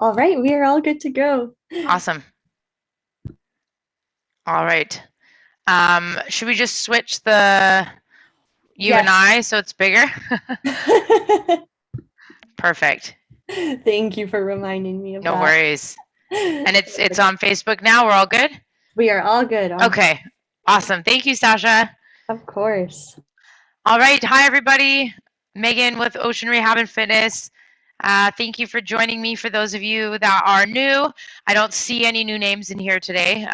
All right, we are all good to go. Awesome. All right. Should we just switch the you and Yes. I so it's bigger? Perfect. Thank you for reminding me of No that. worries. And it's on Facebook now. We're all good? We are all good on, Okay. Awesome. Thank you, Sasha. of course. All right. Hi, everybody. Megan with Ocean Rehab and Fitness. Thank you for joining me. For those of you that are new, I don't see any new names in here today.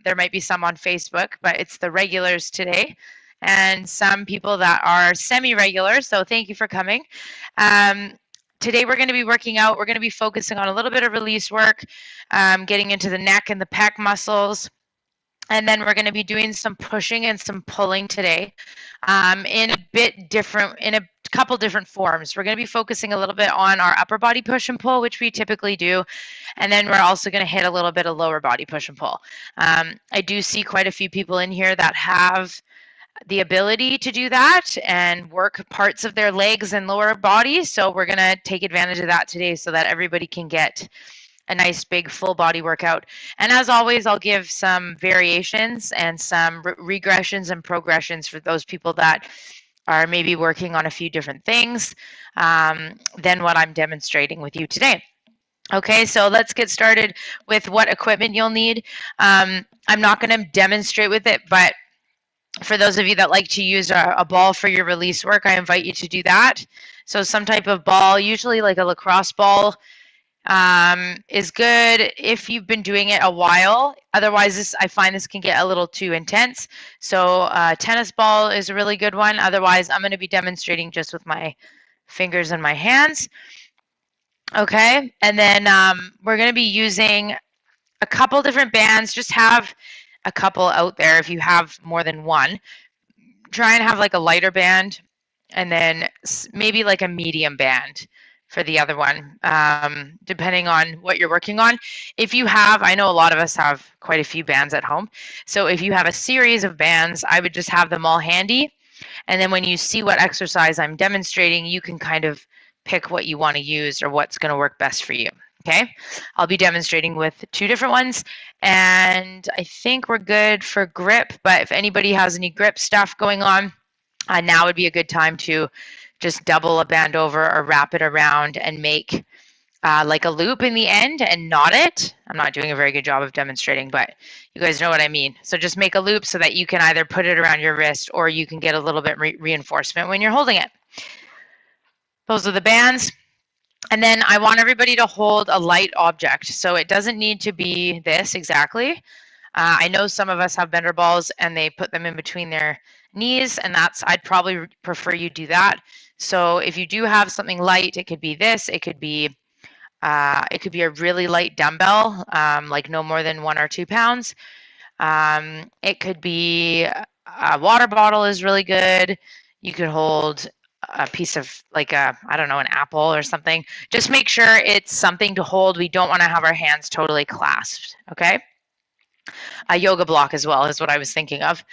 There might be some on Facebook, but it's the regulars today and some people that are semi-regular. So thank you for coming. Today we're going to be working out. We're going to be focusing on a little bit of release work, getting into the neck and the pec muscles. And then we're going to be doing some pushing and some pulling today in a couple different forms. We're going to be focusing a little bit on our upper body push and pull, which we typically do. And then we're also going to hit a little bit of lower body push and pull. I do see quite a few people in here that have the ability to do that and work parts of their legs and lower body. So we're going to take advantage of that today so that everybody can get a nice big full body workout. And as always, I'll give some variations and some regressions and progressions for those people that are maybe working on a few different things than what I'm demonstrating with you today. Okay, so let's get started with what equipment you'll need. I'm not going to demonstrate with it, but for those of you that like to use a ball for your release work, I invite you to do that. So some type of ball, usually like a lacrosse ball, is good if you've been doing it a while. Otherwise, I find this can get a little too intense. So tennis ball is a really good one. Otherwise, I'm going to be demonstrating just with my fingers and my hands. Okay, and then we're going to be using a couple different bands. Just have a couple out there if you have more than one. Try and have like a lighter band and then maybe like a medium band for the other one, depending on what you're working on. If you have, I know a lot of us have quite a few bands at home. So if you have a series of bands, I would just have them all handy. And then when you see what exercise I'm demonstrating, you can kind of pick what you want to use or what's going to work best for you. Okay, I'll be demonstrating with two different ones, and I think we're good for grip, but if anybody has any grip stuff going on, now would be a good time to just double a band over or wrap it around and make like a loop in the end and knot it. I'm not doing a very good job of demonstrating, but you guys know what I mean. So just make a loop so that you can either put it around your wrist or you can get a little bit reinforcement when you're holding it. Those are the bands. And then I want everybody to hold a light object. So it doesn't need to be this exactly. I know some of us have bender balls and they put them in between their knees, and I'd probably prefer you do that. So if you do have something light, it could be this, it could be a really light dumbbell, like no more than 1 or 2 pounds. It could be a water bottle is really good. You could hold a piece of like I don't know, an apple or something. Just make sure it's something to hold. We don't want to have our hands totally clasped, okay? A yoga block as well is what I was thinking of.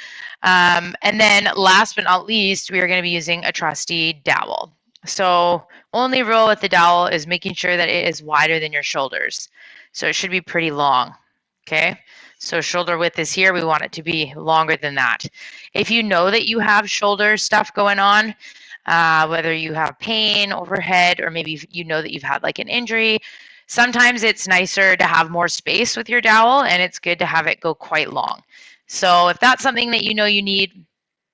And then last but not least, we are going to be using a trusty dowel. So only rule with the dowel is making sure that it is wider than your shoulders. So it should be pretty long, okay? So shoulder width is here. We want it to be longer than that. If you know that you have shoulder stuff going on, whether you have pain overhead or maybe you know that you've had like an injury, sometimes it's nicer to have more space with your dowel, and it's good to have it go quite long. So if that's something that you know you need,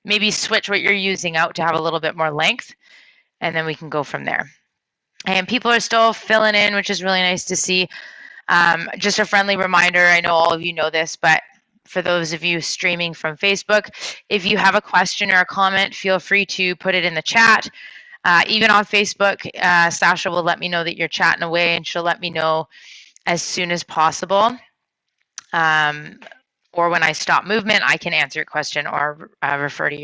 maybe switch what you're using out to have a little bit more length, and then we can go from there. And people are still filling in, which is really nice to see. Just a friendly reminder, I know all of you know this, but for those of you streaming from Facebook, if you have a question or a comment, feel free to put it in the chat. Even on Facebook, Sasha will let me know that you're chatting away, and she'll let me know as soon as possible. Or when I stop movement, I can answer your question or refer to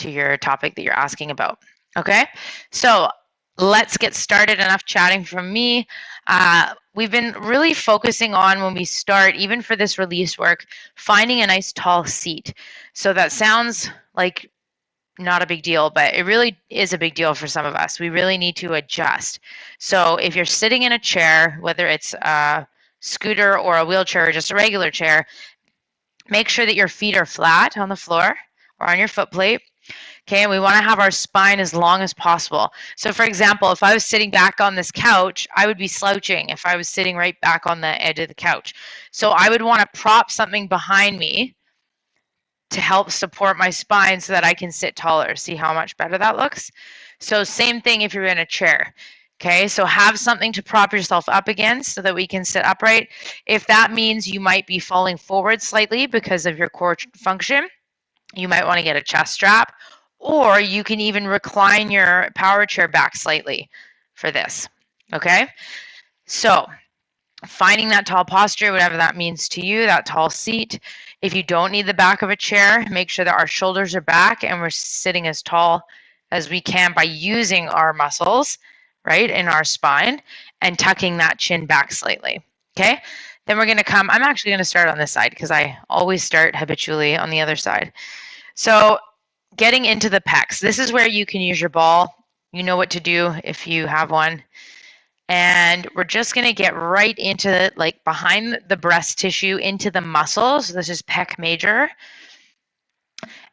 your topic that you're asking about. Okay, so let's get started. Enough chatting from me. We've been really focusing on, when we start, even for this release work, finding a nice tall seat. So that sounds like not a big deal, but it really is a big deal for some of us. We really need to adjust. So if you're sitting in a chair, whether it's a scooter or a wheelchair or just a regular chair, make sure that your feet are flat on the floor or on your foot plate. Okay, and we want to have our spine as long as possible. So for example, if I was sitting back on this couch, I would be slouching if I was sitting right back on the edge of the couch. So I would want to prop something behind me to help support my spine so that I can sit taller. See how much better that looks? So same thing if you're in a chair. Okay, so have something to prop yourself up against so that we can sit upright. If that means you might be falling forward slightly because of your core function, you might want to get a chest strap, or you can even recline your power chair back slightly for this. Okay, so finding that tall posture, whatever that means to you, that tall seat. If you don't need the back of a chair, make sure that our shoulders are back and we're sitting as tall as we can by using our muscles, right, in our spine and tucking that chin back slightly. Okay, then we're going to come, I'm actually going to start on this side because I always start habitually on the other side. So getting into the pecs, this is where you can use your ball. You know what to do if you have one. And we're just going to get right into like behind the breast tissue into the muscles. This is pec major.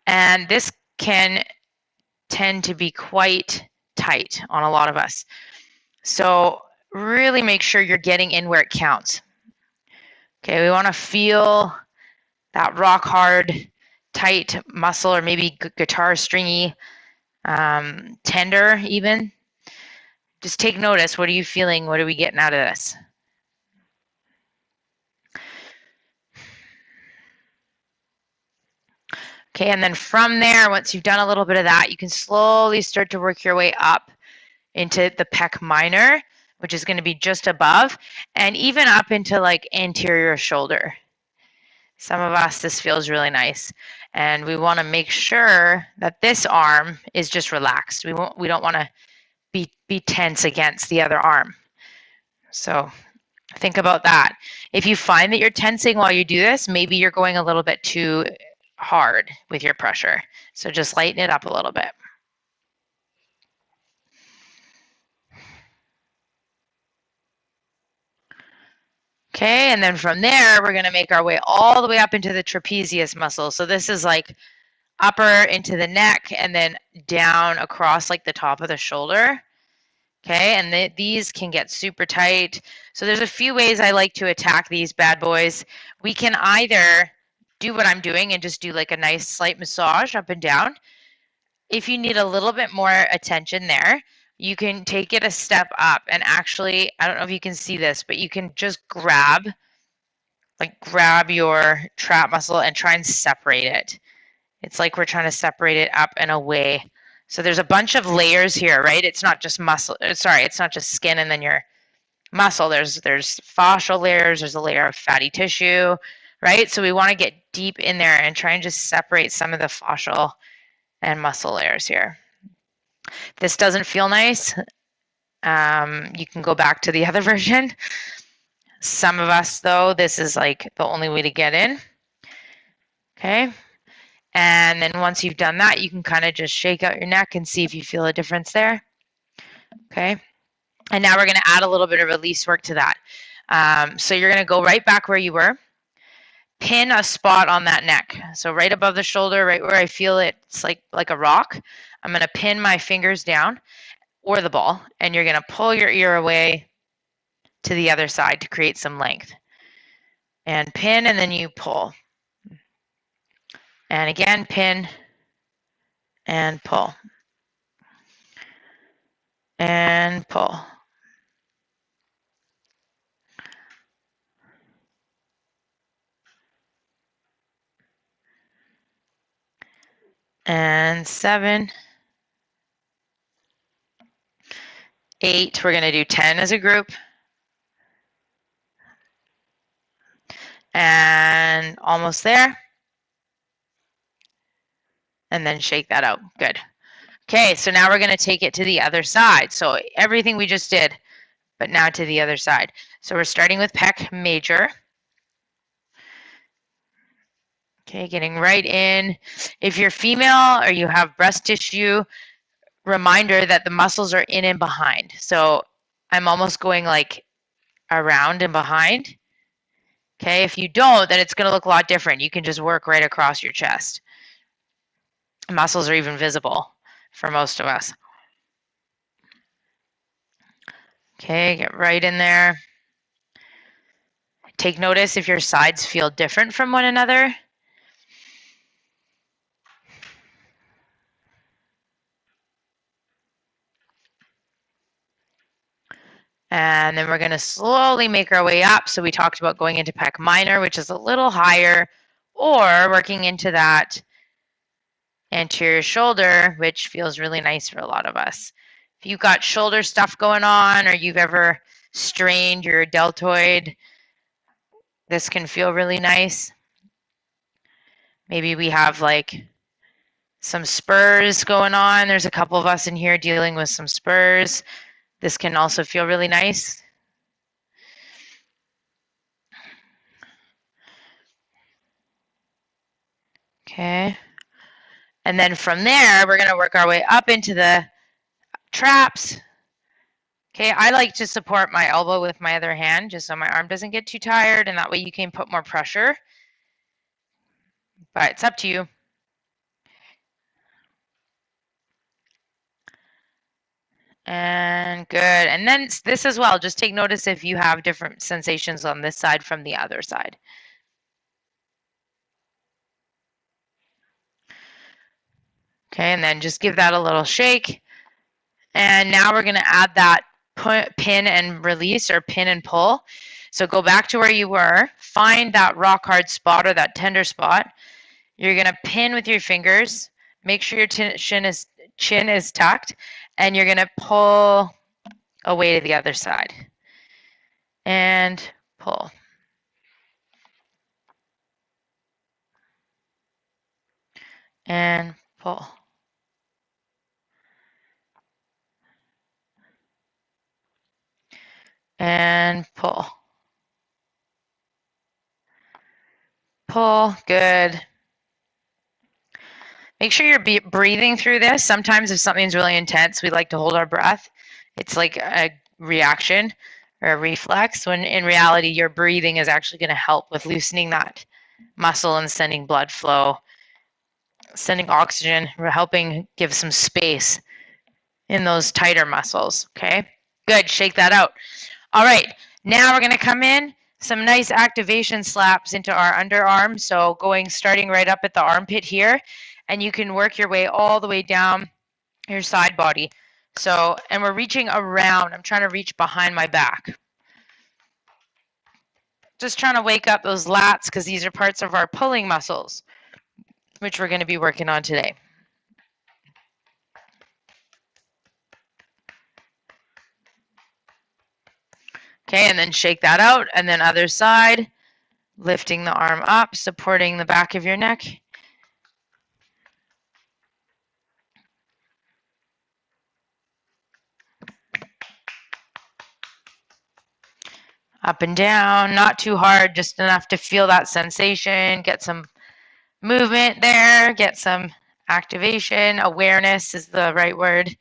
And this can tend to be quite tight on a lot of us. So really make sure you're getting in where it counts. Okay, we want to feel that rock hard, tight muscle, or maybe guitar stringy, tender even. Just take notice. What are you feeling? What are we getting out of this? Okay, and then from there, once you've done a little bit of that, you can slowly start to work your way up into the pec minor, which is going to be just above, and even up into like anterior shoulder. Some of us, this feels really nice. And we want to make sure that this arm is just relaxed. We don't want to be tense against the other arm. So think about that. If you find that you're tensing while you do this, maybe you're going a little bit too hard with your pressure. So just lighten it up a little bit. Okay, and then from there, we're going to make our way all the way up into the trapezius muscle. So this is like upper into the neck and then down across like the top of the shoulder. Okay, and these can get super tight. So there's a few ways I like to attack these bad boys. We can either do what I'm doing and just do like a nice slight massage up and down. If you need a little bit more attention there, you can take it a step up and actually, I don't know if you can see this, but you can just grab your trap muscle and try and separate it. It's like we're trying to separate it up and away. So there's a bunch of layers here, right? It's not just muscle, sorry, it's not just skin and then your muscle. There's fascial layers, there's a layer of fatty tissue, right? So we want to get deep in there and try and just separate some of the fascial and muscle layers here. If this doesn't feel nice, you can go back to the other version. Some of us, though, this is like the only way to get in. Okay. And then once you've done that, you can kind of just shake out your neck and see if you feel a difference there. Okay. And now we're going to add a little bit of release work to that. So you're going to go right back where you were. Pin a spot on that neck. So right above the shoulder, right where I feel it's like a rock. I'm going to pin my fingers down or the ball, and you're going to pull your ear away to the other side to create some length. And pin, and then you pull. And again, pin and pull. And pull. And 7, 8, we're going to do 10 as a group. And almost there. And then shake that out. Good. Okay, so now we're going to take it to the other side. So everything we just did, but now to the other side. So we're starting with pec major. Okay, getting right in. If you're female or you have breast tissue, reminder that the muscles are in and behind. So I'm almost going like around and behind. Okay, if you don't, then it's going to look a lot different. You can just work right across your chest. Muscles are even visible for most of us. Okay, get right in there. Take notice if your sides feel different from one another. And then we're going to slowly make our way up. So we talked about going into pec minor, which is a little higher, or working into that anterior shoulder, which feels really nice for a lot of us. If you've got shoulder stuff going on, or you've ever strained your deltoid, this can feel really nice. Maybe we have like some spurs going on. There's a couple of us in here dealing with some spurs. This can also feel really nice. Okay. And then from there, we're going to work our way up into the traps. Okay, I like to support my elbow with my other hand just so my arm doesn't get too tired, and that way you can put more pressure. But it's up to you. And good. And then this as well, just take notice if you have different sensations on this side from the other side. Okay, and then just give that a little shake. And now we're going to add that pin and release, or pin and pull. So go back to where you were, find that rock hard spot or that tender spot. You're going to pin with your fingers, make sure your chin is tucked, and you're going to pull away to the other side. And pull. And pull. And pull. Pull. Good. Make sure you're breathing through this. Sometimes if something's really intense, we like to hold our breath. It's like a reaction or a reflex, when in reality, your breathing is actually going to help with loosening that muscle and sending blood flow, sending oxygen, helping give some space in those tighter muscles. Okay, good. Shake that out. All right, now we're going to come in. Some nice activation slaps into our underarm. So starting right up at the armpit here, and you can work your way all the way down your side body. So, and we're reaching around. I'm trying to reach behind my back. Just trying to wake up those lats, because these are parts of our pulling muscles, which we're going to be working on today. Okay, and then shake that out, and then other side, lifting the arm up, supporting the back of your neck. Up and down, not too hard, just enough to feel that sensation, get some movement there, get some activation. Awareness is the right word.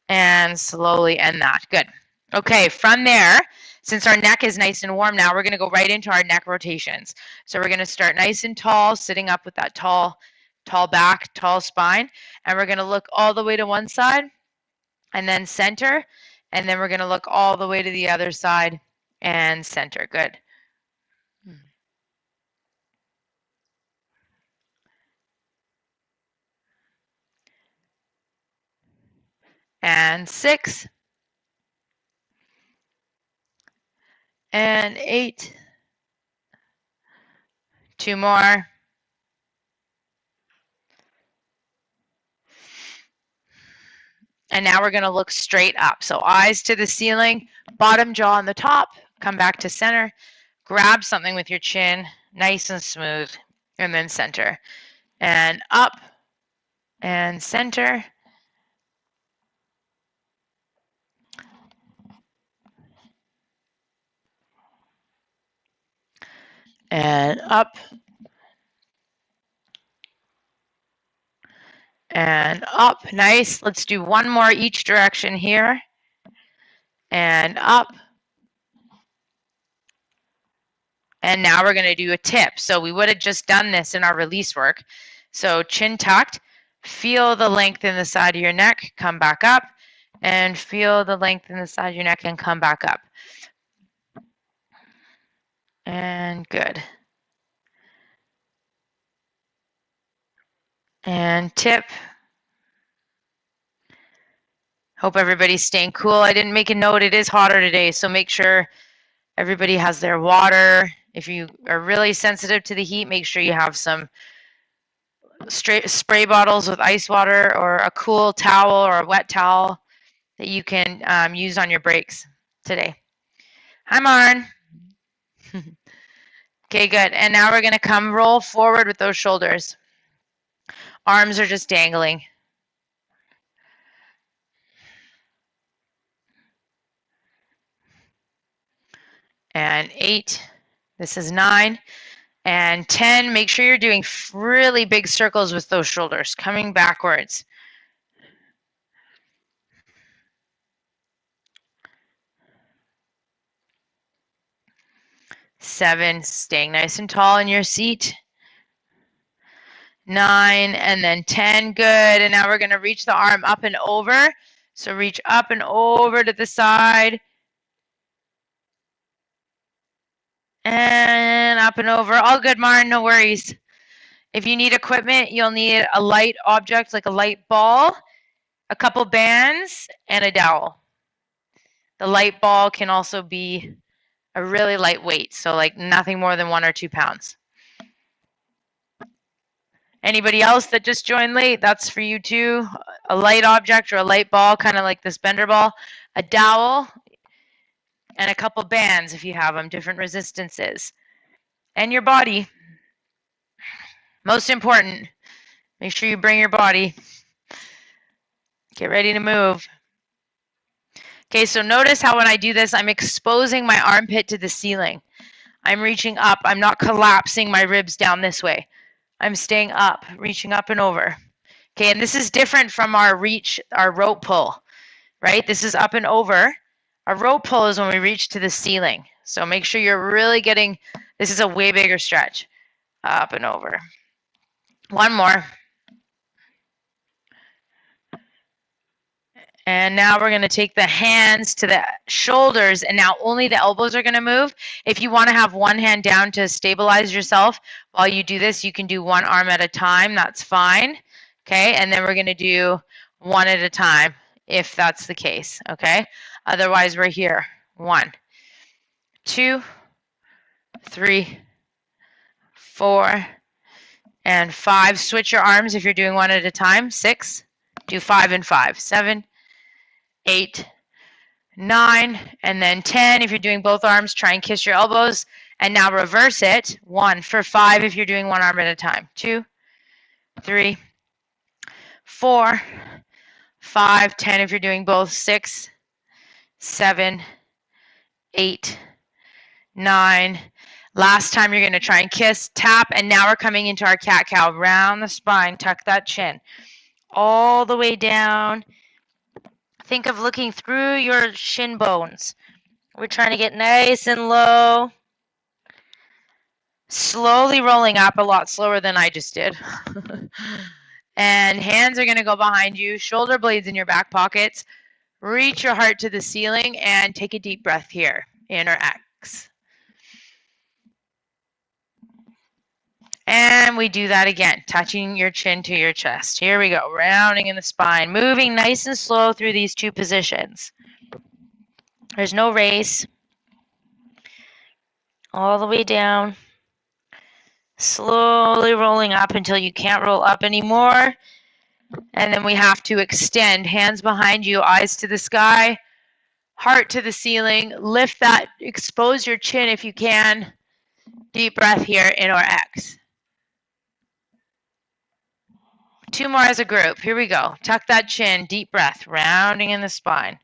And slowly end that. Good. Okay, from there, since our neck is nice and warm now, we're going to go right into our neck rotations. So we're going to start nice and tall, sitting up with that tall back, tall spine, and we're going to look all the way to one side and then center, and then we're going to look all the way to the other side and center. Good. And 6 and 8. 2 more. And now we're going to look straight up. So eyes to the ceiling, bottom jaw on the top, come back to center, grab something with your chin, nice and smooth, and then center. And up and center. And up and up. Nice. Let's do one more each direction here. And up. And now we're going to do a tip. So we would have just done this in our release work. So chin tucked. Feel the length in the side of your neck. Come back up. And feel the length in the side of your neck and come back up. And good. And tip. Hope everybody's staying cool. I didn't make a note. It is hotter today, so make sure everybody has their water. If you are really sensitive to the heat, make sure you have some spray bottles with ice water or a cool towel or a wet towel that you can use on your breaks today. Hi, Marn. Okay, good. And now we're going to come roll forward with those shoulders. Arms are just dangling. And 8. This is 9. And 10, make sure you're doing really big circles with those shoulders, coming backwards. 7, staying nice and tall in your seat. 9, and then 10, good. And now we're going to reach the arm up and over. So reach up and over to the side. And up and over. All good, Martin, no worries. If you need equipment, you'll need a light object like a light ball, a couple bands, and a dowel. The light ball can also be a really light weight, so like nothing more than 1 or 2 pounds. Anybody else that just joined late, that's for you too. A light object or a light ball, kind of like this bender ball, a dowel, and a couple bands if you have them, different resistances. And your body. Most important, make sure you bring your body. Get ready to move. Okay, so notice how when I do this, I'm exposing my armpit to the ceiling. I'm reaching up. I'm not collapsing my ribs down this way. I'm staying up, reaching up and over. Okay, and this is different from our rope pull, right? This is up and over. Our rope pull is when we reach to the ceiling. So make sure you're really getting, this is a way bigger stretch. Up and over. One more. And now we're going to take the hands to the shoulders, and now only the elbows are going to move. If you want to have one hand down to stabilize yourself while you do this, you can do one arm at a time. That's fine. Okay, and then we're going to do one at a time if that's the case. Okay, otherwise we're here. 1, 2, 3, 4, and 5. Switch your arms if you're doing one at a time. 6, do 5 and 5. 7, 8, 9, and then 10. If you're doing both arms, try and kiss your elbows. And now reverse it. 1 for 5 if you're doing one arm at a time. 2, 3, 4, 5, 10 if you're doing both. 6, 7, 8, 9. Last time you're going to try and kiss, tap, and now we're coming into our cat-cow. Round the spine, tuck that chin. All the way down. Think of looking through your shin bones. We're trying to get nice and low. Slowly rolling up, a lot slower than I just did. And hands are going to go behind you, shoulder blades in your back pockets. Reach your heart to the ceiling and take a deep breath here. In or X. And we do that again, touching your chin to your chest. Here we go, rounding in the spine, moving nice and slow through these 2 positions. There's no race. All the way down. Slowly rolling up until you can't roll up anymore. And then we have to extend, hands behind you, eyes to the sky, heart to the ceiling. Lift that, expose your chin if you can. Deep breath here, in or X. 2 more as a group. Here we go. Tuck that chin, deep breath, rounding in the spine.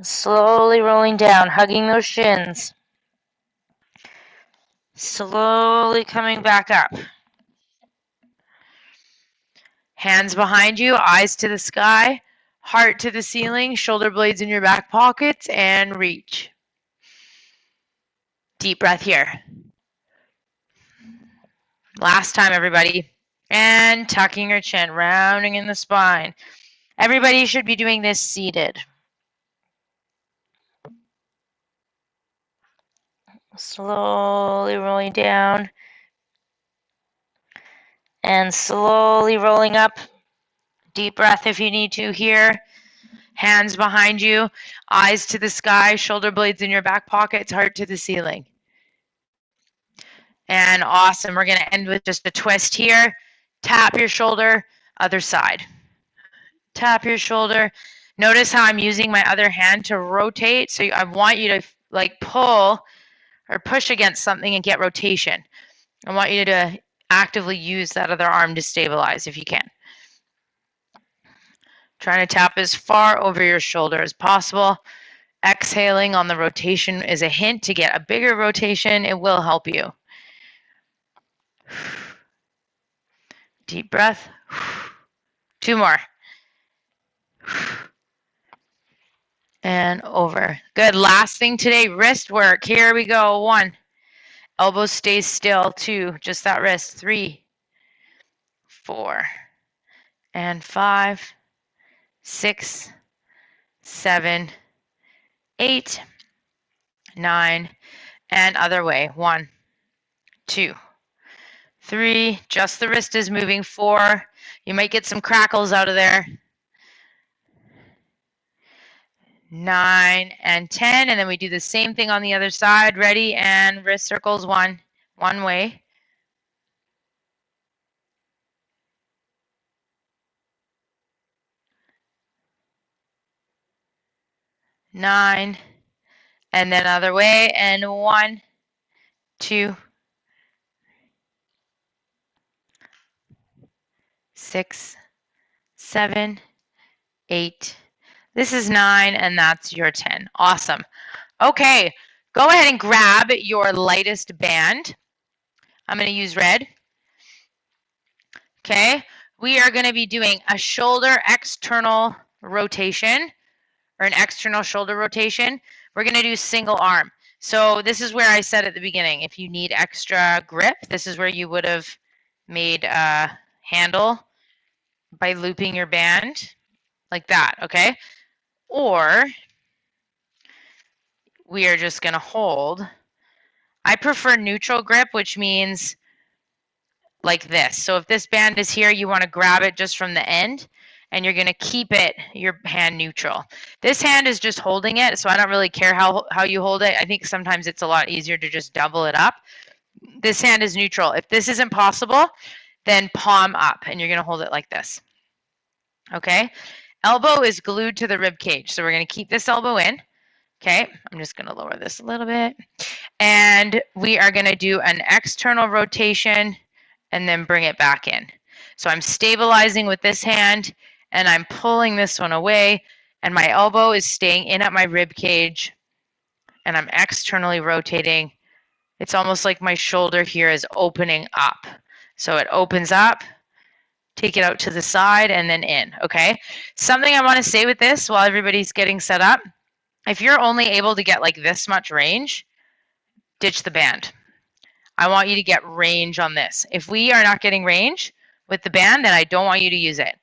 Slowly rolling down, hugging those shins. Slowly coming back up. Hands behind you, eyes to the sky, heart to the ceiling, shoulder blades in your back pockets, and reach. Deep breath here. Last time, everybody. And tucking your chin, rounding in the spine. Everybody should be doing this seated. Slowly rolling down. And slowly rolling up. Deep breath if you need to here. Hands behind you, eyes to the sky, shoulder blades in your back pockets, heart to the ceiling. And awesome. We're going to end with just a twist here. Tap your shoulder, other side. Tap your shoulder. Notice how I'm using my other hand to rotate. So I want you to like pull or push against something and get rotation. I want you to actively use that other arm to stabilize if you can. Trying to tap as far over your shoulder as possible. Exhaling on the rotation is a hint to get a bigger rotation. It will help you. Deep breath. 2 more. And over. Good. Last thing today, wrist work. Here we go. 1. Elbow stays still. 2. Just that wrist. 3, 4, and 5, 6, 7, 8, 9, and other way. 1, 2, 3. Just the wrist is moving. 4. You might get some crackles out of there. 9 and 10, and then we do the same thing on the other side. Ready? And wrist circles. 1 way. 9, and then other way, and 1, 2, 6, 7, 8. This is 9, and that's your 10. Awesome. Okay, go ahead and grab your lightest band. I'm going to use red. Okay, we are going to be doing a shoulder external rotation, or an external shoulder rotation. We're going to do single arm. So this is where I said at the beginning, if you need extra grip, this is where you would have made a handle by looping your band like that, okay? Or we are just going to hold. I prefer neutral grip, which means like this. So if this band is here, you want to grab it just from the end, and you're going to keep it, your hand neutral. This hand is just holding it, so I don't really care how you hold it. I think sometimes it's a lot easier to just double it up. This hand is neutral. If this isn't possible, then palm up, and you're going to hold it like this. Okay? Elbow is glued to the rib cage, so we're going to keep this elbow in. Okay? I'm just going to lower this a little bit. And we are going to do an external rotation and then bring it back in. So I'm stabilizing with this hand, and I'm pulling this one away, and my elbow is staying in at my rib cage, and I'm externally rotating. It's almost like my shoulder here is opening up. So it opens up, take it out to the side, and then in, okay? Something I want to say with this while everybody's getting set up, if you're only able to get like this much range, ditch the band. I want you to get range on this. If we are not getting range with the band, then I don't want you to use it.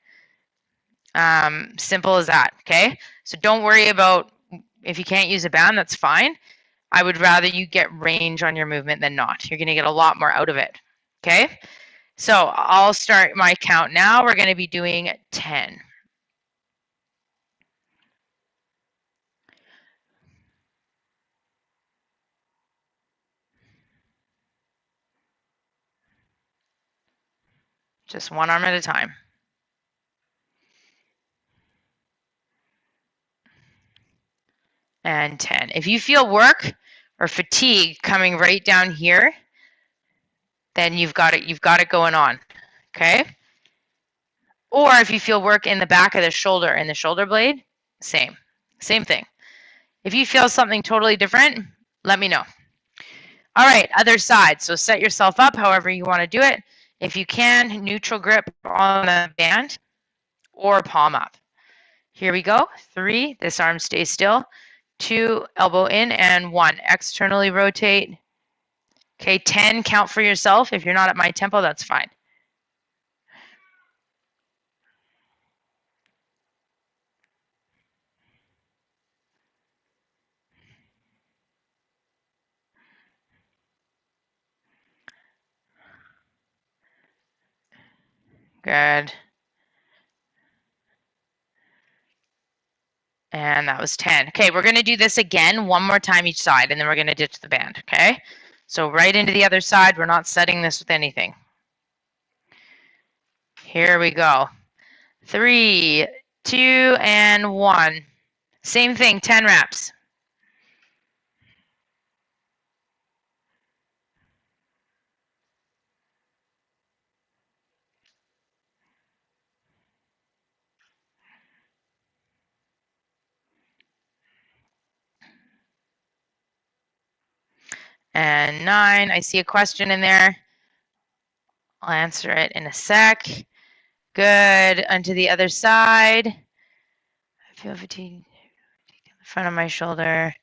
Simple as that, okay? So don't worry about if you can't use a band, that's fine. I would rather you get range on your movement than not. You're going to get a lot more out of it, okay? So I'll start my count now. We're going to be doing 10. Just one arm at a time. And 10. If you feel work or fatigue coming right down here, then you've got it going on, okay? Or if you feel work in the back of the shoulder and the shoulder blade, same thing. If you feel something totally different, let me know. All right, other side. So set yourself up however you want to do it. If you can, neutral grip on the band or palm up. Here we go. 3, this arm stays still. 2, elbow in, and 1, externally rotate. Okay, 10, count for yourself. If you're not at my tempo, that's fine. Good. And that was 10. Okay, we're going to do this again one more time each side, and then we're going to ditch the band, okay? So right into the other side. We're not setting this with anything. Here we go. 3, 2, and 1. Same thing, 10 reps. And 9, I see a question in there. I'll answer it in a sec. Good, onto the other side. I feel fatigue in the front of my shoulder.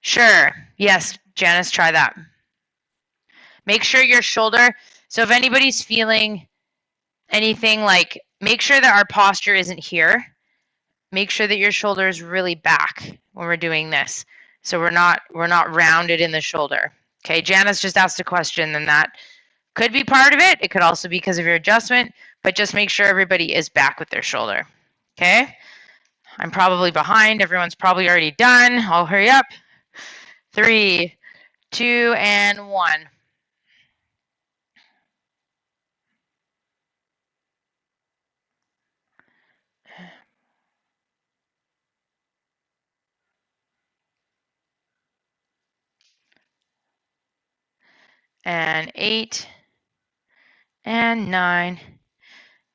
Sure, yes, Janice, try that. Make sure your shoulder, so if anybody's feeling anything, like, make sure that our posture isn't here. Make sure that your shoulder is really back when we're doing this. So we're not rounded in the shoulder. Okay, Janice just asked a question, and that could be part of it. It could also be because of your adjustment, but just make sure everybody is back with their shoulder. Okay, I'm probably behind. Everyone's probably already done. I'll hurry up. 3, 2, and 1. And 8, and 9,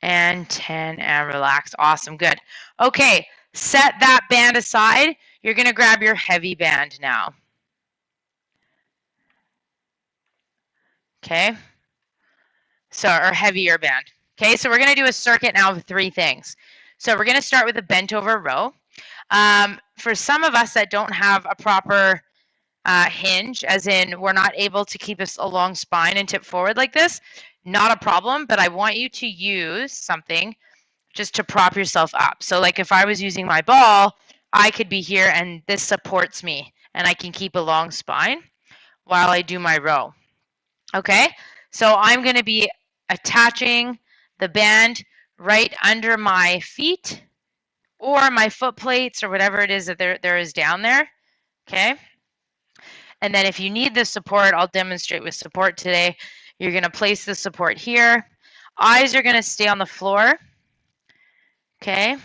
and 10, and relax. Awesome, good. Okay, set that band aside. You're gonna grab your heavy band now. Okay, so, or heavier band. Okay, so we're gonna do a circuit now of 3 things. So we're gonna start with a bent over row. For some of us that don't have a proper hinge, as in we're not able to keep a long spine and tip forward like this, not a problem, but I want you to use something just to prop yourself up. So like if I was using my ball, I could be here and this supports me and I can keep a long spine while I do my row. Okay, so I'm going to be attaching the band right under my feet or my foot plates or whatever it is that there is down there. Okay, and then if you need the support, I'll demonstrate with support today. You're going to place the support here. Eyes are going to stay on the floor. Okay,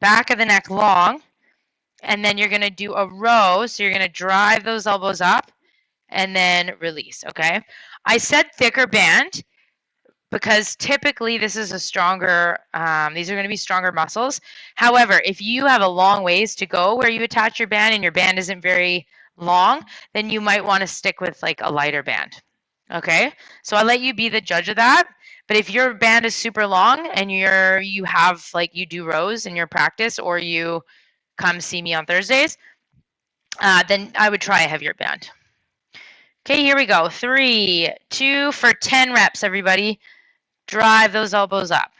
back of the neck long, and then you're going to do a row. So you're going to drive those elbows up and then release. Okay, I said thicker band because typically this is a stronger, these are going to be stronger muscles. However, if you have a long ways to go where you attach your band and your band isn't very long, then you might want to stick with like a lighter band. Okay, so I'll let you be the judge of that. But if your band is super long and you have like you do rows in your practice or you come see me on Thursdays, then I would try a heavier band. Okay, here we go. 3, 2 for 10 reps, everybody. Drive those elbows up.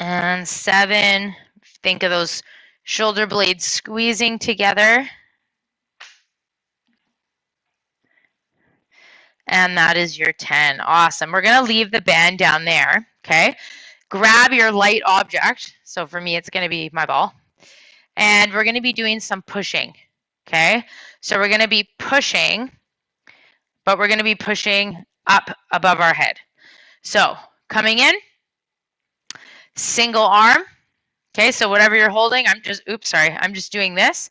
And 7, think of those shoulder blades squeezing together. And that is your 10. Awesome. We're going to leave the band down there. Okay. Grab your light object. So for me, it's going to be my ball. And we're going to be doing some pushing. Okay. So we're going to be pushing, but we're going to be pushing up above our head. So coming in, single arm. Okay. So whatever you're holding, I'm just doing this.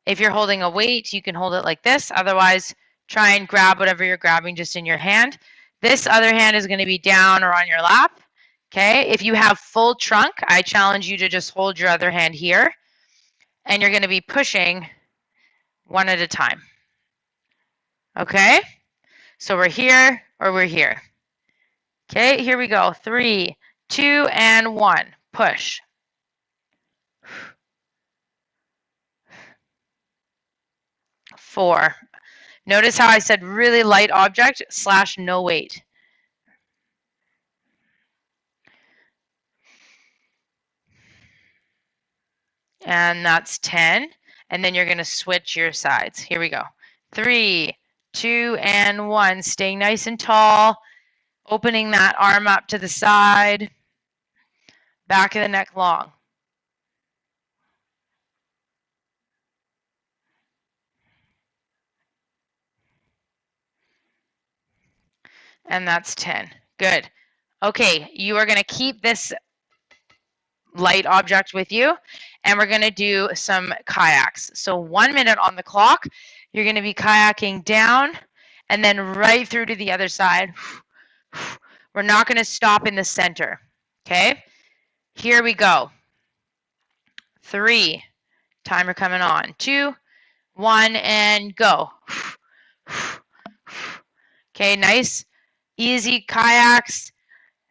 If you're holding a weight, you can hold it like this. Otherwise, Try and grab whatever you're grabbing just in your hand. This other hand is going to be down or on your lap. Okay, if you have full trunk, I challenge you to just hold your other hand here, and you're going to be pushing one at a time. Okay, so we're here or we're here. Okay, here we go. 3, 2, and 1. Push. Four. Notice how I said really light object / no weight. And that's 10. And then you're going to switch your sides. Here we go. 3, 2, and 1. Staying nice and tall. Opening that arm up to the side. Back of the neck long. And that's 10. Good. Okay, you are going to keep this light object with you, and we're going to do some kayaks. So 1 minute on the clock, you're going to be kayaking down and then right through to the other side. We're not going to stop in the center. Okay, here we go. 3, timer coming on. 2, 1, and go. Okay, nice, easy kayaks.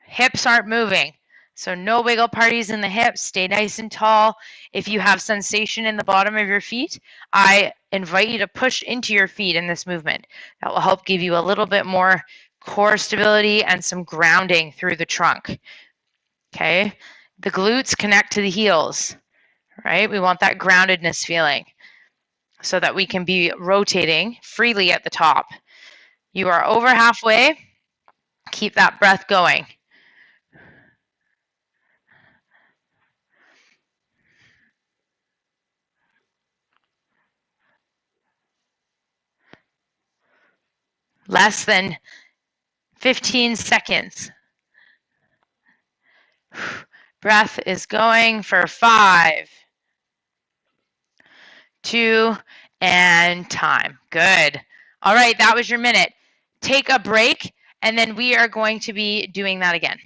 Hips aren't moving. So no wiggle parties in the hips. Stay nice and tall. If you have sensation in the bottom of your feet, I invite you to push into your feet in this movement. That will help give you a little bit more core stability and some grounding through the trunk. Okay, the glutes connect to the heels, right? We want that groundedness feeling so that we can be rotating freely at the top. You are over halfway. Keep that breath going. Less than 15 seconds. Breath is going for 5, 2, and time. Good. All right, that was your minute. Take a break, and then we are going to be doing that again.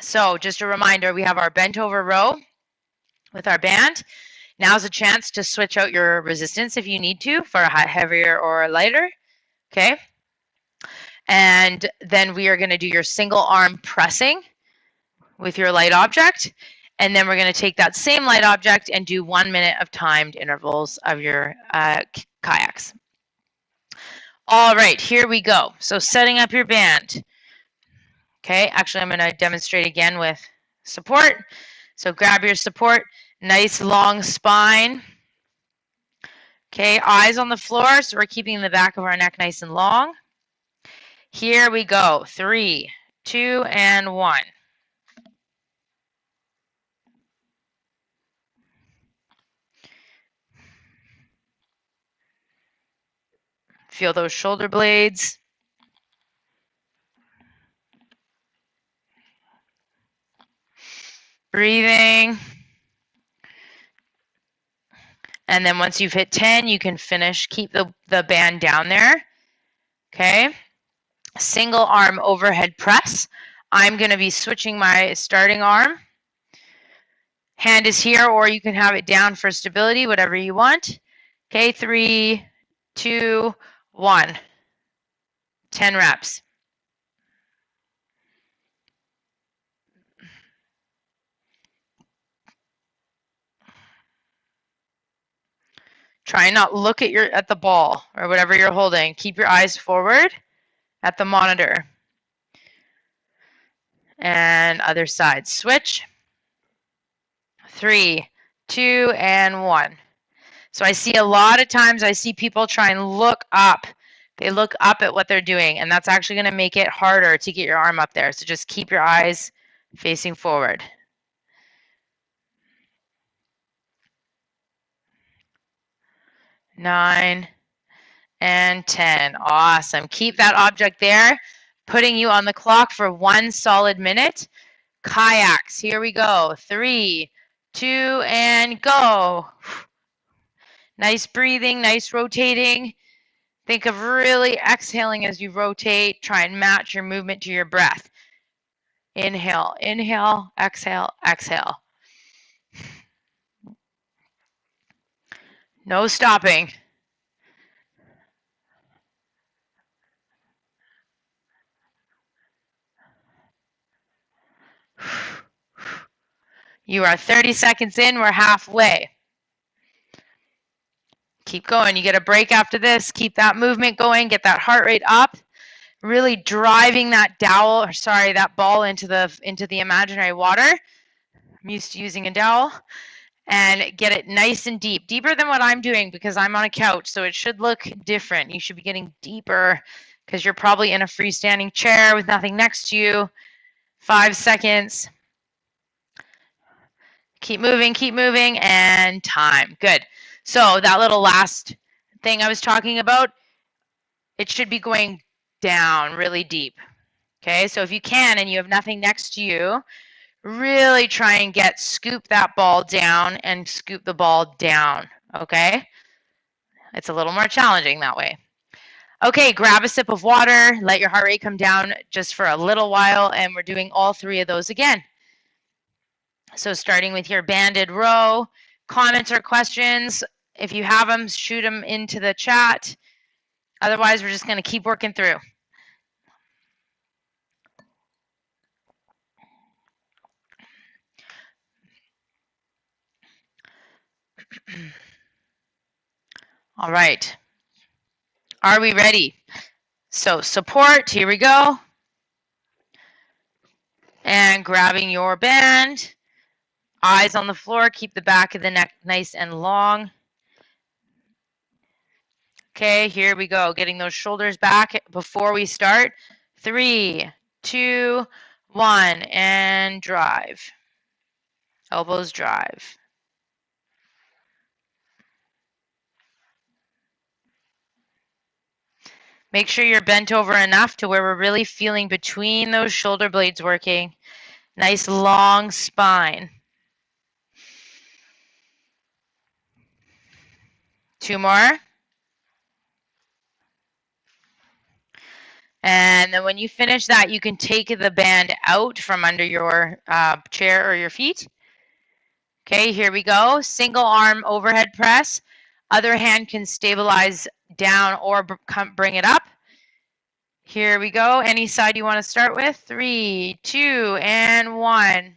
So just a reminder, we have our bent over row with our band. Now's a chance to switch out your resistance if you need to for a heavier or a lighter. Okay. And then we are going to do your single arm pressing with your light object. And then we're going to take that same light object and do 1 minute of timed intervals of your kayaks. All right, here we go. So setting up your band. Okay, actually I'm going to demonstrate again with support. So grab your support, nice long spine. Okay, eyes on the floor, so we're keeping the back of our neck nice and long. Here we go. 3, 2, and 1. Feel those shoulder blades. Breathing. And then once you've hit 10, you can finish. Keep the band down there. Okay. Single arm overhead press. I'm going to be switching my starting arm. Hand is here, or you can have it down for stability, whatever you want. Okay, 3, 2, 1. 10 reps. Try and not look at the ball or whatever you're holding. Keep your eyes forward at the monitor. And other side. Switch. 3, 2, and 1. So I see a lot of times I see people try and look up. They look up at what they're doing, and that's actually going to make it harder to get your arm up there. So just keep your eyes facing forward. 9 and 10. Awesome. Keep that object there, putting you on the clock for 1 solid minute. Kayaks, here we go. 3, 2, and go. Nice breathing, nice rotating. Think of really exhaling as you rotate. Try and match your movement to your breath. Inhale, inhale, exhale, exhale. No stopping. You are 30 seconds in, we're halfway. Keep going. You get a break after this. Keep that movement going. Get that heart rate up. Really driving that dowel, or sorry, that ball into the imaginary water. I'm used to using a dowel. And get it nice and deep. Deeper than what I'm doing because I'm on a couch, so it should look different. You should be getting deeper because you're probably in a freestanding chair with nothing next to you. 5 seconds. Keep moving, and time. Good. So that little last thing I was talking about, it should be going down really deep. Okay, so if you can and you have nothing next to you, really try and scoop that ball down and scoop the ball down, okay? It's a little more challenging that way. Okay, grab a sip of water, let your heart rate come down just for a little while, and we're doing all 3 of those again. So starting with your banded row, comments or questions, if you have them, shoot them into the chat. Otherwise, we're just going to keep working through. All right. Are we ready? So support, here we go. And grabbing your band. Eyes on the floor, keep the back of the neck nice and long. Okay, here we go. Getting those shoulders back before we start. 3, 2, 1, and drive. Elbows drive. Make sure you're bent over enough to where we're really feeling between those shoulder blades working. Nice long spine. 2 more. And then when you finish that, you can take the band out from under your chair or your feet. Okay, here we go. Single arm overhead press. Other hand can stabilize down or bring it up. Here we go. Any side you want to start with. 3, 2, and 1.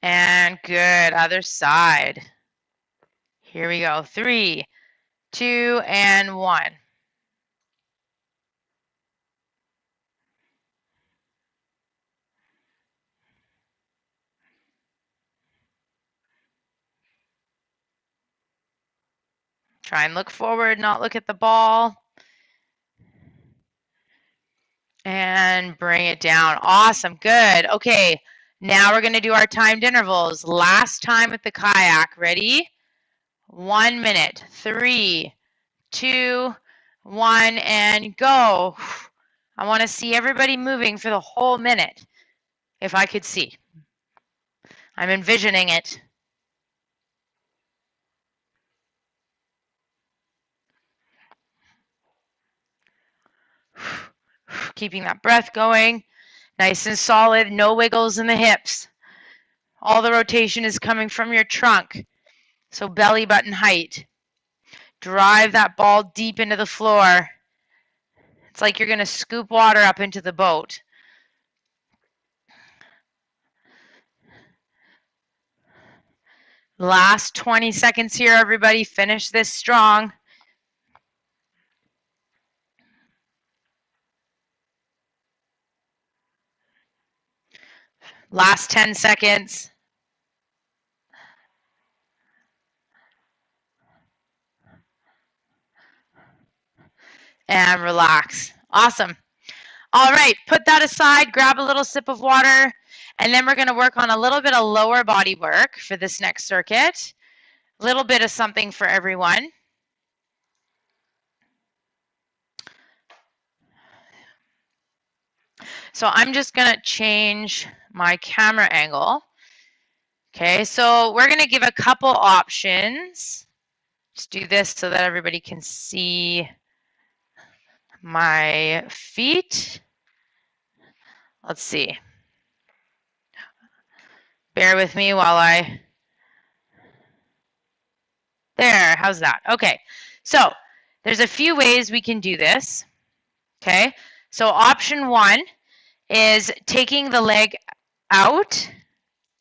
And good. Other side. Here we go. 3, 2, and 1. Try and look forward, not look at the ball. And bring it down. Awesome. Good. Okay. Now we're going to do our timed intervals. Last time with the kayak. Ready? 1 minute. 3, 2, 1, and go. I want to see everybody moving for the whole minute. If I could see. I'm envisioning it. Keeping that breath going. Nice and solid. No wiggles in the hips. All the rotation is coming from your trunk. So belly button height. Drive that ball deep into the floor. It's like you're going to scoop water up into the boat. Last 20 seconds here, everybody. Finish this strong. Last 10 seconds. And relax. Awesome. All right, put that aside, grab a little sip of water, and then we're going to work on a little bit of lower body work for this next circuit. A little bit of something for everyone. So I'm just going to change my camera angle. Okay, so we're going to give a couple options. Just do this so that everybody can see my feet. Let's see. Bear with me while I... There, how's that? Okay, so there's a few ways we can do this. Okay, so option one is taking the leg out.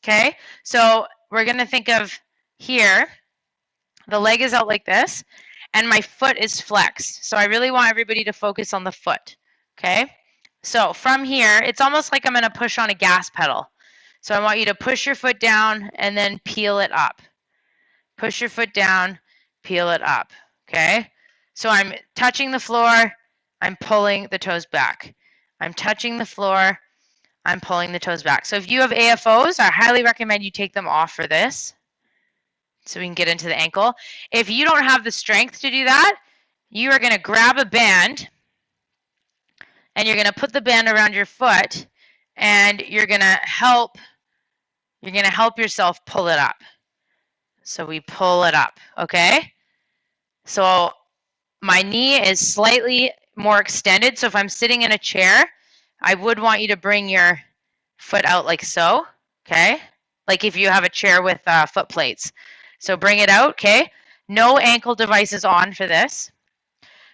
Okay, so we're going to think of here, the leg is out like this, and my foot is flexed. So I really want everybody to focus on the foot. Okay, so from here, it's almost like I'm going to push on a gas pedal. So I want you to push your foot down and then peel it up. Push your foot down, peel it up. Okay, so I'm touching the floor, I'm pulling the toes back. I'm touching the floor, I'm pulling the toes back. So if you have AFOs, I highly recommend you take them off for this so we can get into the ankle. If you don't have the strength to do that, you are going to grab a band and you're going to put the band around your foot and you're going to help yourself pull it up. So we pull it up, okay? So my knee is slightly more extended. So if I'm sitting in a chair, I would want you to bring your foot out like so, okay? Like if you have a chair with foot plates. So bring it out, okay? No ankle devices on for this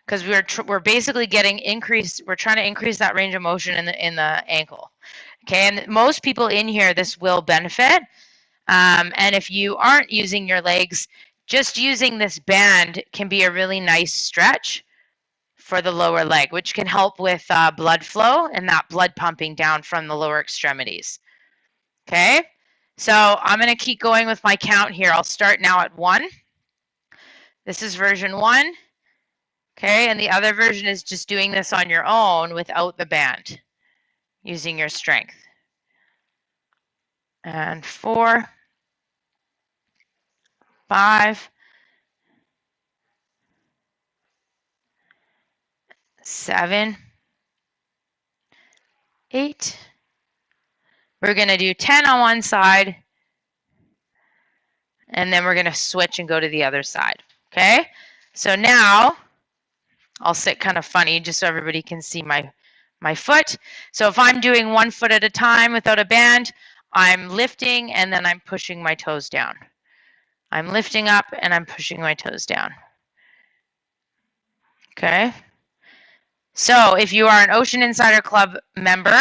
because we're basically getting increased. We're trying to increase that range of motion in the ankle, okay? And most people in here, this will benefit. And if you aren't using your legs, just using this band can be a really nice stretch for the lower leg, which can help with blood flow and that blood pumping down from the lower extremities. Okay, so I'm going to keep going with my count here. I'll start now at 1. This is version 1. Okay, and the other version is just doing this on your own without the band, using your strength. And 4, 5, 7, 8. We're going to do 10 on one side, and then we're going to switch and go to the other side. Okay, so now I'll sit kind of funny just so everybody can see my foot. So if I'm doing one foot at a time without a band, I'm lifting and then I'm pushing my toes down. I'm lifting up and I'm pushing my toes down. Okay. So if you are an Ocean Insider Club member,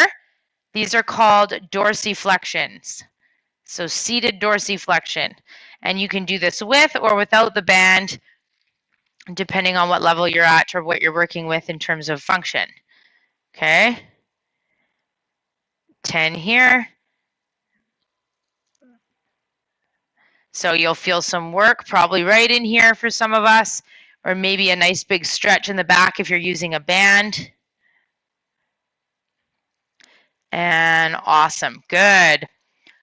these are called dorsiflexions. So seated dorsiflexion. And you can do this with or without the band, depending on what level you're at or what you're working with in terms of function. Okay. 10 here. So you'll feel some work probably right in here for some of us, or maybe a nice big stretch in the back if you're using a band. And awesome, good.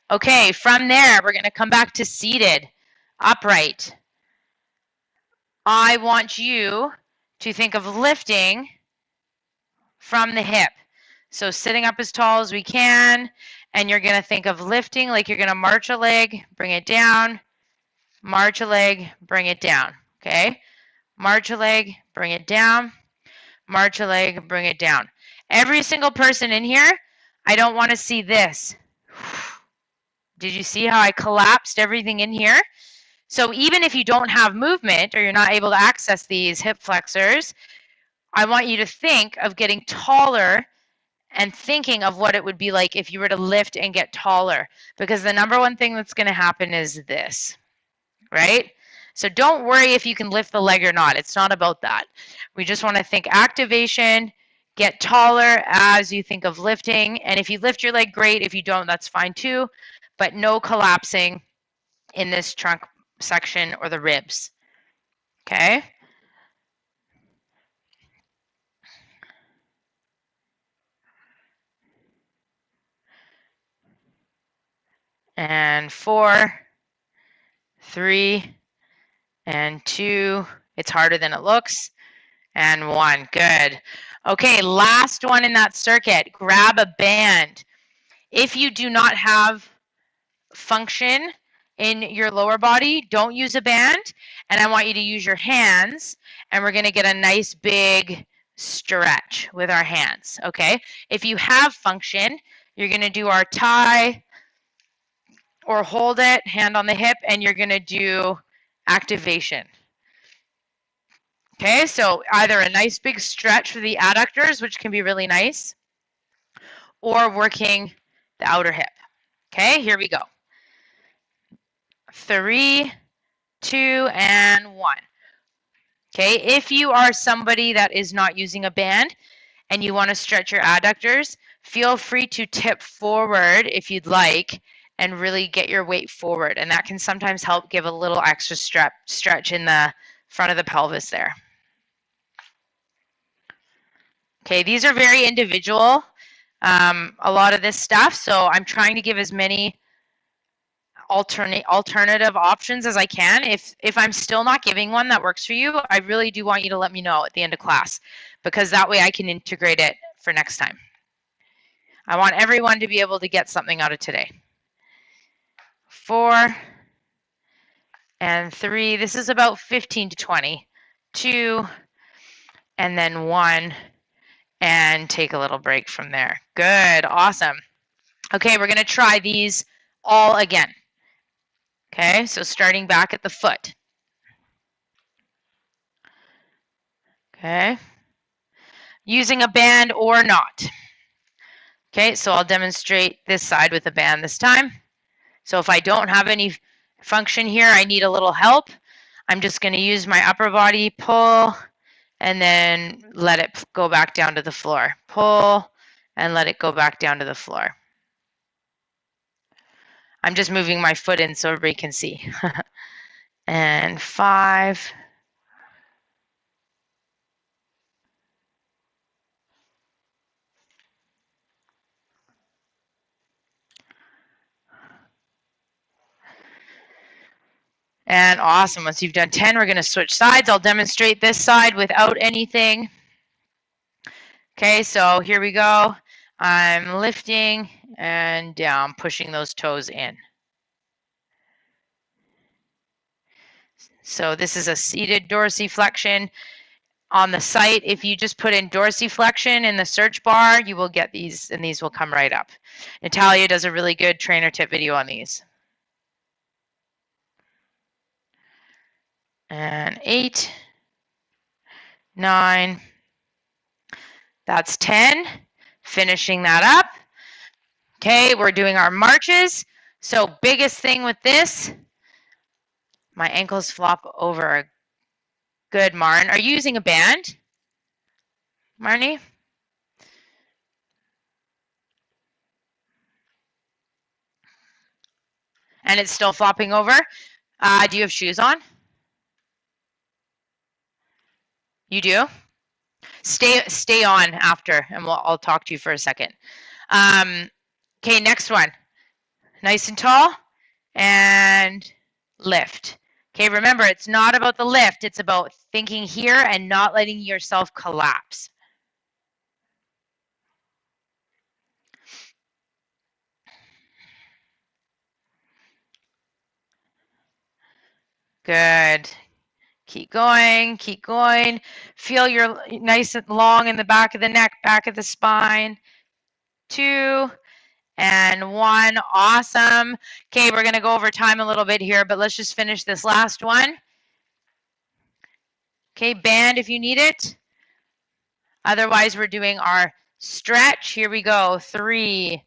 Okay, from there, we're gonna come back to seated, upright. I want you to think of lifting from the hip. So sitting up as tall as we can, and you're gonna think of lifting like you're gonna march a leg, bring it down, march a leg, bring it down, okay? March a leg, bring it down, march a leg, bring it down. Every single person in here, I don't want to see this. Did you see how I collapsed everything in here? So even if you don't have movement or you're not able to access these hip flexors, I want you to think of getting taller and thinking of what it would be like if you were to lift and get taller. Because the number one thing that's going to happen is this, right? So don't worry if you can lift the leg or not. It's not about that. We just want to think activation, get taller as you think of lifting. And if you lift your leg, great. If you don't, that's fine too. But no collapsing in this trunk section or the ribs. Okay? and 4, 3, and 2. It's harder than it looks. And 1. Good. Okay, last one in that circuit. Grab a band. If you do not have function in your lower body, don't use a band. And I want you to use your hands. And we're going to get a nice big stretch with our hands. Okay. If you have function, you're going to do our tie or hold it, hand on the hip, and you're going to do activation. Okay, so either a nice big stretch for the adductors, which can be really nice, or working the outer hip. Okay, here we go. 3, 2, and 1. Okay, if you are somebody that is not using a band and you want to stretch your adductors, feel free to tip forward if you'd like and really get your weight forward. And that can sometimes help give a little extra stretch in the front of the pelvis there. Okay, these are very individual, a lot of this stuff, so I'm trying to give as many alternative options as I can. If I'm still not giving one that works for you, I really do want you to let me know at the end of class, because that way I can integrate it for next time. I want everyone to be able to get something out of today. 4 and 3. This is about 15 to 20. 2 and then 1. And take a little break from there. Good, awesome. Okay, we're gonna try these all again. Okay, so starting back at the foot. Okay, using a band or not. Okay, so I'll demonstrate this side with a band this time. So if I don't have any function here, I need a little help. I'm just gonna use my upper body, pull, and then let it go back down to the floor. Pull, and let it go back down to the floor. I'm just moving my foot in so everybody can see. And 5. And awesome. Once you've done 10, we're going to switch sides. I'll demonstrate this side without anything. Okay, so here we go. I'm lifting and down, pushing those toes in. So this is a seated dorsiflexion. On the site, if you just put in dorsiflexion in the search bar, you will get these, and these will come right up. Natalia does a really good trainer tip video on these. And 8, 9, that's 10. Finishing that up. Okay, we're doing our marches. So biggest thing with this, my ankles flop over. Good, Marn. Are you using a band, Marnie? And it's still flopping over. Do you have shoes on? You do? Stay on after, and I'll talk to you for a second. Okay, next one. Nice and tall, and lift. Okay, remember, it's not about the lift. It's about thinking here and not letting yourself collapse. Good. Keep going, keep going. Feel your nice and long in the back of the neck, back of the spine. 2 and 1. Awesome. Okay, we're going to go over time a little bit here, but let's just finish this last one. Okay, band if you need it. Otherwise, we're doing our stretch. Here we go. 3,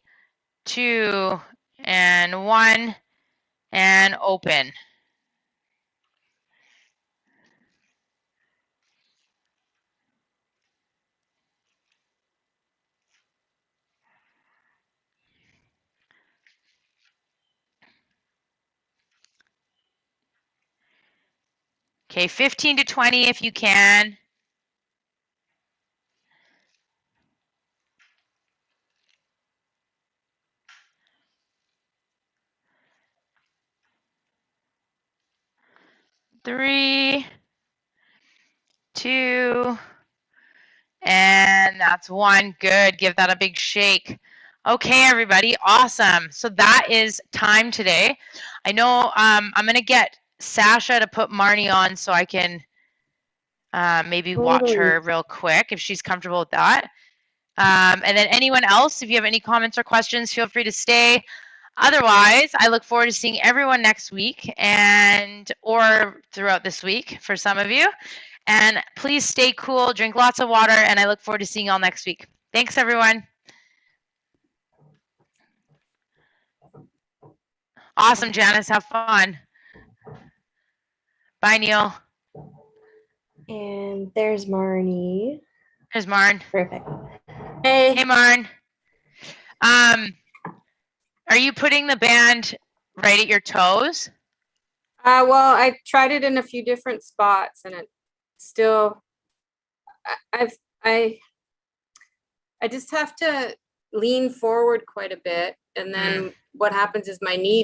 2, and 1, and open. Okay, 15 to 20 if you can. 3, 2, and that's 1. Good. Give that a big shake. Okay, everybody. Awesome. So that is time today. I know I'm going to get Sasha to put Marnie on so I can maybe watch her real quick if she's comfortable with that. And then anyone else, if you have any comments or questions, feel free to stay. Otherwise, I look forward to seeing everyone next week or throughout this week for some of you. And please stay cool, drink lots of water, and I look forward to seeing you all next week. Thanks, everyone. Awesome, Janice. Have fun. Bye, Neil. And there's Marnie. There's Marn. Perfect. Hey, Marn. Are you putting the band right at your toes? Well, I tried it in a few different spots, and it still, I just have to lean forward quite a bit, and then what happens is my knee